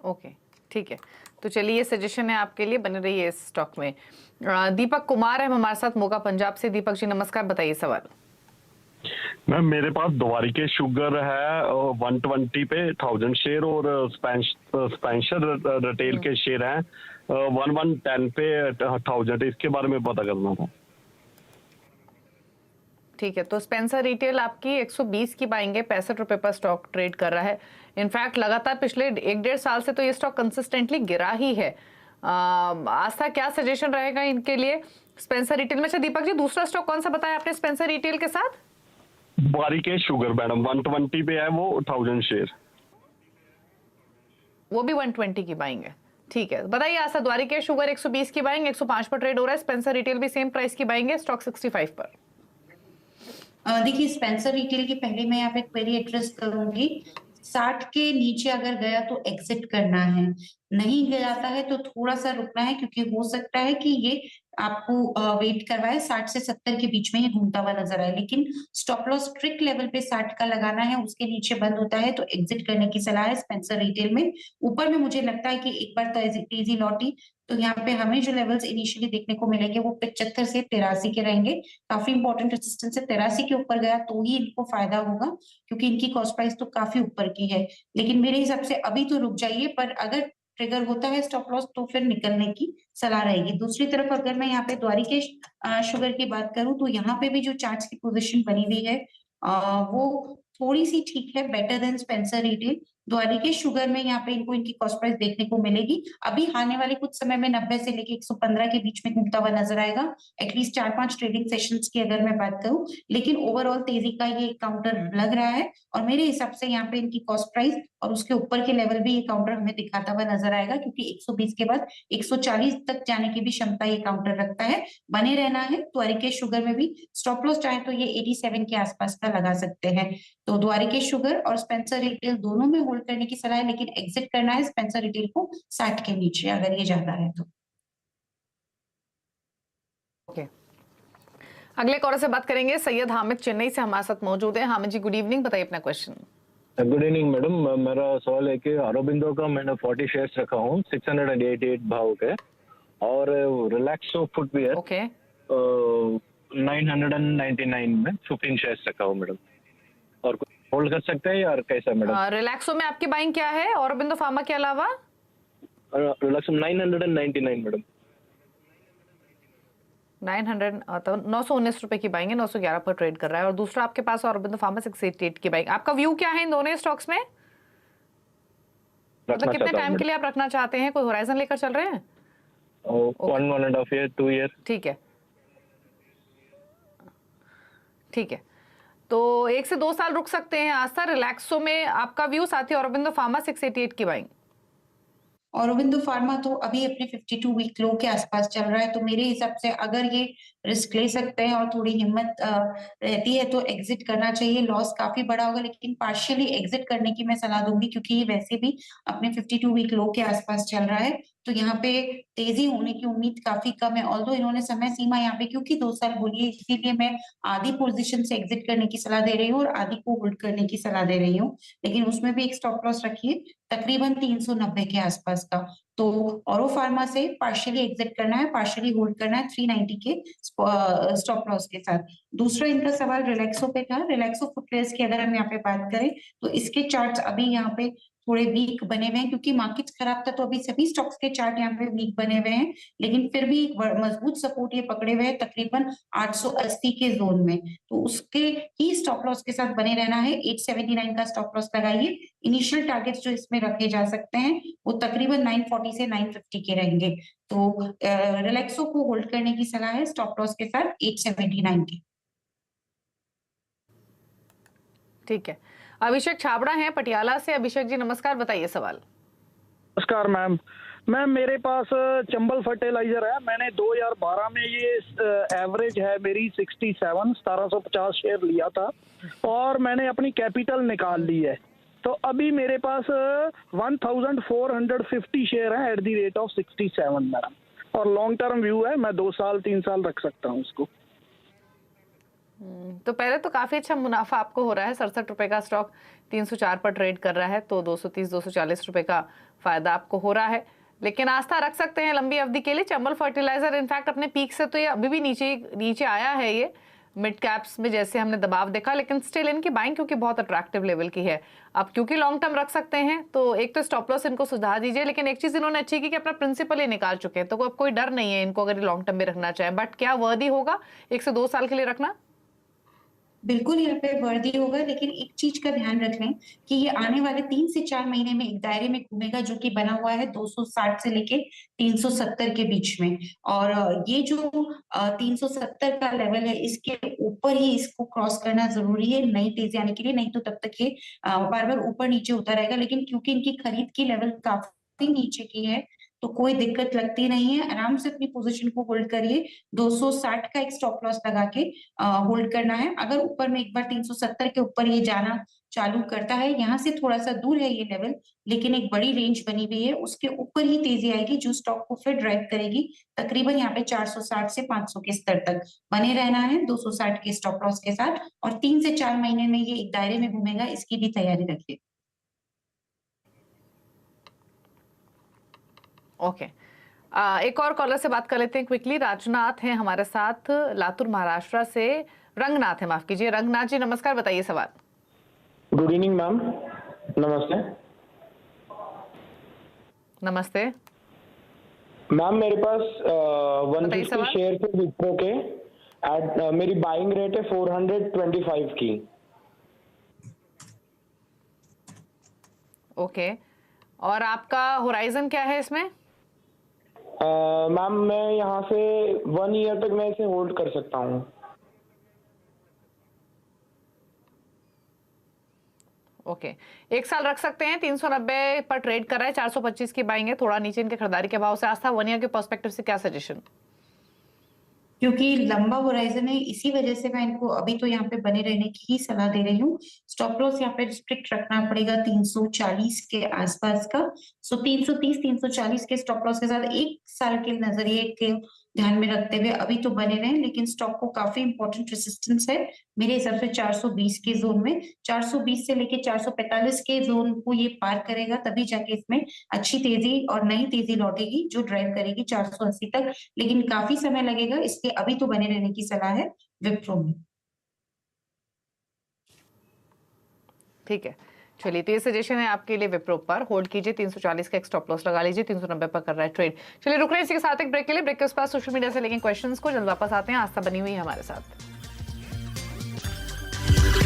Okay, ठीक है। तो चलिए, ये सजेशन है आपके लिए, बने रहिए इस स्टॉक में। दीपक कुमार है हमारे साथ मोगा पंजाब से। दीपक जी नमस्कार, बताइए सवाल। मैम मेरे पास द्वारिके शुगर है 120 पे 1000 शेयर, और स्पेंसर रिटेल के शेयर हैं 1110 पे 1000। इसके बारे में पता करना था। ठीक है, तो स्पेंसर रिटेल आपकी 120 की बाइंग है, 65 रुपए पर स्टॉक ट्रेड कर रहा है। इनफैक्ट लगातार पिछले 1-1.5 साल से तो ये स्टॉक कंसिस्टेंटली गिरा ही है। आस्था, क्या सजेशन रहेगा इनके लिए स्पेंसर रिटेल में? अच्छा दीपक जी, दूसरा स्टॉक कौन सा बताया आपने स्पेंसर रिटेल के साथ? द्वारिके शुगर मैडम 120 पे है, वो 1000 शेयर। वो भी 120 की बाइंग है। ठीक है, बताइए आस्था। द्वारिके शुगर 120 की बाइंग, 105 पर ट्रेड हो रहा है। स्पेंसर रिटेल भी सेम प्राइस की बाइंग है, स्टॉक 65 पर। देखिए, स्पेंसर रिटेल की पहले मैं यहाँ पे क्वेरी एड्रेस करूंगी। 60 के नीचे अगर गया तो एग्जिट करना है, नहीं जाता है तो थोड़ा सा रुकना है, क्योंकि हो सकता है कि ये आपको वेट करवाए 60 से 70 के बीच में ही घूमता हुआ नजर आए। लेकिन स्टॉप लॉस स्ट्रिक्ट लेवल पे 60 का लगाना है, उसके नीचे बंद होता है तो एग्जिट करने की सलाह है स्पेंसर रिटेल में। ऊपर में मुझे लगता है कि एक बार तेजी लौटी तो यहाँ पे हमें जो लेवल्स इनिशियली देखने को मिलेंगे वो 75 से 83 के रहेंगे। काफी इंपॉर्टेंट रेजिस्टेंस है, 83 के ऊपर गया तो ही इनको फायदा होगा, क्योंकि इनकी कॉस्ट प्राइस तो काफी ऊपर की है। लेकिन मेरे हिसाब से अभी तो रुक जाइए, पर अगर ट्रिगर होता है स्टॉप लॉस तो फिर निकलने की सलाह रहेगी। दूसरी तरफ अगर मैं यहाँ पे द्वारिके शुगर की बात करूं तो यहाँ पे भी जो चार्ट्स की पोजीशन बनी हुई है वो थोड़ी सी ठीक है, बेटर देन स्पेंसर रिटेल। द्वारिके शुगर में यहाँ पे इनको इनकी कॉस्ट प्राइस देखने को मिलेगी। अभी आने वाले कुछ समय में 90 से लेके 115 के बीच में घूमता हुआ नजर आएगा, एटलीस्ट 4-5 ट्रेडिंग सेशंस की अगर मैं बात करूं। लेकिन ओवरऑल तेजी का ये काउंटर लग रहा है, और मेरे हिसाब से यहाँ पे इनकी कॉस्ट प्राइस और उसके ऊपर के लेवल भी ये काउंटर हमें दिखाता हुआ नजर आएगा, क्योंकि 120 के बाद 140 तक जाने की भी क्षमता ये काउंटर रखता है। बने रहना है। द्वारिके शुगर में भी स्टॉप लॉस चाहे तो ये 87 के आसपास का लगा सकते हैं। तो द्वारिके शुगर और स्पेंसर रिटेल दोनों में होल्ड करने की सलाह है, लेकिन एग्जिट करना है स्पेंसर रिटेल को 60 के नीचे अगर ये ज्यादा है तो। ओके, अगले कॉलर से बात करेंगे। सैयद हामिद चेन्नई से हमारे साथ मौजूद है। हामिद जी गुड इवनिंग, बताइए अपना क्वेश्चन। गुड इवनिंग मैडम, मेरा सवाल है कि ऑरोबिंदो का मैंने 40 शेयर्स रखा हूँ 688 भाव के, और रिलैक्सो फुटवियर ओके 999 में 15 शेयर्स रखा हूँ मैडम, और होल्ड कर सकते हैं यार कैसा मैडम? रिलैक्सो में आपकी बाइंग क्या है औरबिंदो फार्मा के अलावा? रिलैक्सो 999 मैडम। 919 रुपए की बाइंग है, 911 पर ट्रेड कर रहा है। और दूसरा आपके पास औरबिंदो फार्मा 688 की बाइंग। आपका व्यू क्या है इन दोनों स्टॉक्स में? मतलब कितने टाइम के लिए आप रखना चाहते हैं? कोई होराइजन लेकर चल रहे हैं? 1.5 ईयर 2 ईयर। ठीक है, ठीक है, तो 1 से 2 साल रुक सकते हैं आस्था। रिलैक्सो में आपका व्यू, साथ ही औरबिंदो फार्मा 688 की बाइंग। औरबिंदो फार्मा तो अभी अपने 52 वीक लो के आसपास चल रहा है, तो मेरे हिसाब से अगर ये रिस्क ले सकते हैं और थोड़ी हिम्मत रहती है तो एग्जिट करना चाहिए। लॉस काफी बड़ा होगा, लेकिन पार्शियली एग्जिट करने की मैं सलाह दूंगी, क्योंकि ये वैसे भी अपने 52 वीक लो के आसपास चल रहा है। तो यहाँ पे तेजी होने की उम्मीद काफी कम है। ऑल्दो इन्होंने समय सीमा यहाँ पे क्योंकि 2 साल बोली है, इसीलिए मैं आधी पोजीशन से एग्जिट करने की सलाह दे रही हूँ और आधी को होल्ड करने की सलाह दे रही हूँ। लेकिन उसमें भी एक स्टॉप लॉस रखिए तकरीबन 390 के आसपास का। तो औरो फार्मा से पार्शियली एग्जिट करना है, पार्शियली होल्ड करना है 390 के स्टॉप लॉस के साथ। दूसरा इनका सवाल रिलैक्सो पे था। रिलैक्सो फुटवेयर्स की अगर हम यहाँ पे बात करें तो इसके चार्ट्स अभी यहाँ पे थोड़े वीक बने हुए हैं, क्योंकि मार्केट खराब था तो अभी सभी स्टॉक्स के चार्ट यहाँ पे वीक बने हुए हैं। लेकिन फिर भी मजबूत सपोर्ट ये पकड़े हुए हैं तकरीबन 880 के जोन में। तो उसके ही स्टॉप लॉस के साथ बने रहना है। 879 का स्टॉप लॉस लगाइए। इनिशियल टारगेट्स जो इसमें रखे जा सकते हैं वो तकरीबन 940 से 950 के रहेंगे। तो रिलैक्सो को होल्ड करने की सलाह है स्टॉप लॉस के साथ 879 के। ठीक है, अभिषेक छाबड़ा हैं पटियाला से। अभिषेक जी नमस्कार, बताइए सवाल। नमस्कार मैम, मेरे पास चंबल फर्टिलाइजर है। मैंने 2012 में ये एवरेज है मेरी 67 1750 शेयर लिया था, और मैंने अपनी कैपिटल निकाल ली है। तो अभी मेरे पास 1450 शेयर है at the rate of 67 madam, और लॉन्ग टर्म व्यू है, मैं 2 साल 3 साल रख सकता हूँ उसको। तो पहले तो काफी अच्छा मुनाफा आपको हो रहा है। 67 रुपए का स्टॉक 304 पर ट्रेड कर रहा है, तो 230-240 रुपए का फायदा आपको हो रहा है। लेकिन आस्था रख सकते हैं लंबी अवधि के लिए। चंबल फर्टिलाइजर इनफैक्ट अपने पीक से तो ये अभी भी नीचे आया है, ये मिड कैप्स में जैसे हमने दबाव देखा, लेकिन स्टिल इनकी बाइंग क्योंकि बहुत अट्रैक्टिव लेवल की है। अब क्योंकि लॉन्ग टर्म रख सकते हैं तो एक तो स्टॉप लॉस इनको सुधार दीजिए, लेकिन एक चीज इन्होंने अच्छी की कि अपना प्रिंसिपल ही निकाल चुके हैं, तो अब कोई डर नहीं है इनको अगर लॉन्ग टर्म में रखना चाहे। बट क्या वर्दी होगा 1 से 2 साल के लिए रखना? बिल्कुल यहाँ पे वर्दी होगा, लेकिन एक चीज का ध्यान रख लें कि ये आने वाले 3 से 4 महीने में एक दायरे में घूमेगा जो कि बना हुआ है 260 से लेके 370 के बीच में। और ये जो 370 का लेवल है, इसके ऊपर ही इसको क्रॉस करना जरूरी है नई तेजी आने के लिए, नहीं तो तब तक ये बार बार ऊपर नीचे होता रहेगा। लेकिन क्योंकि इनकी खरीद की लेवल काफी नीचे की है, तो कोई दिक्कत लगती नहीं है। आराम से अपनी पोजीशन को होल्ड करिए। 260 का एक स्टॉप लॉस लगा के होल्ड करना है। अगर ऊपर में एक बार 370 के ऊपर ये जाना चालू करता है, यहाँ से थोड़ा सा दूर है ये लेवल, लेकिन एक बड़ी रेंज बनी हुई है, उसके ऊपर ही तेजी आएगी जो स्टॉक को फिर ड्राइव करेगी। तकरीबन यहाँ पे 460 से 500 के स्तर तक बने रहना है 260 के स्टॉप लॉस के साथ, और 3 से 4 महीने में ये एक दायरे में घूमेगा, इसकी भी तैयारी रखिए। ओके, एक और कॉलर से बात कर लेते हैं क्विकली। राजनाथ हैं हमारे साथ, लातूर महाराष्ट्र से। रंगनाथ है, माफ कीजिए। रंगनाथ जी नमस्कार, बताइए सवाल। गुड इवनिंग मैम, नमस्ते। नमस्ते मैम, मेरे पास बताइए 150 सवाल। शेयर थे विप्रो के। मेरी बाइंग रेट है 425 की। ओके, और आपका होराइजन क्या है इसमें? मैम, मैं यहाँ से 1 ईयर तक मैं इसे होल्ड कर सकता हूँ। ओके, 1 साल रख सकते हैं। 390 पर ट्रेड कर रहा है, 425 की बाइंग है, थोड़ा नीचे इनके खरीदारी के भाव से। आस्था, 1 ईयर के पर्सपेक्टिव से क्या सजेशन? क्योंकि लंबा होराइजन है, इसी वजह से मैं इनको अभी तो यहाँ पे बने रहने की ही सलाह दे रही हूँ। स्टॉप लॉस यहाँ पे रिस्ट्रिक्ट रखना पड़ेगा 340 के आसपास का। सो 330 340 के स्टॉप लॉस के साथ 1 साल के नजरिए के ध्यान में रखते हुए अभी तो बने रहे, लेकिन स्टॉक को काफी इंपॉर्टेंट रेसिस्टेंस है मेरे हिसाब से 420 के जोन में। 420 से लेके 445 के जोन को ये पार करेगा, तभी जाके इसमें अच्छी तेजी और नई तेजी लौटेगी जो ड्राइव करेगी 480 तक। लेकिन काफी समय लगेगा, इसलिए अभी तो बने रहने की सलाह है विप्रो में। ठीक है, चलिए, तो ये सजेशन है आपके लिए। विप्रो पर होल्ड कीजिए, 340 का एक स्टॉप लॉस लगा लीजिए, 390 पर कर रहा है ट्रेड। चलिए रुक रहे हैं इसी के साथ एक ब्रेक के लिए। ब्रेक के उस पास सोशल मीडिया से लेकिन क्वेश्चंस को जल्द वापस आते हैं। आस्था बनी हुई है हमारे साथ।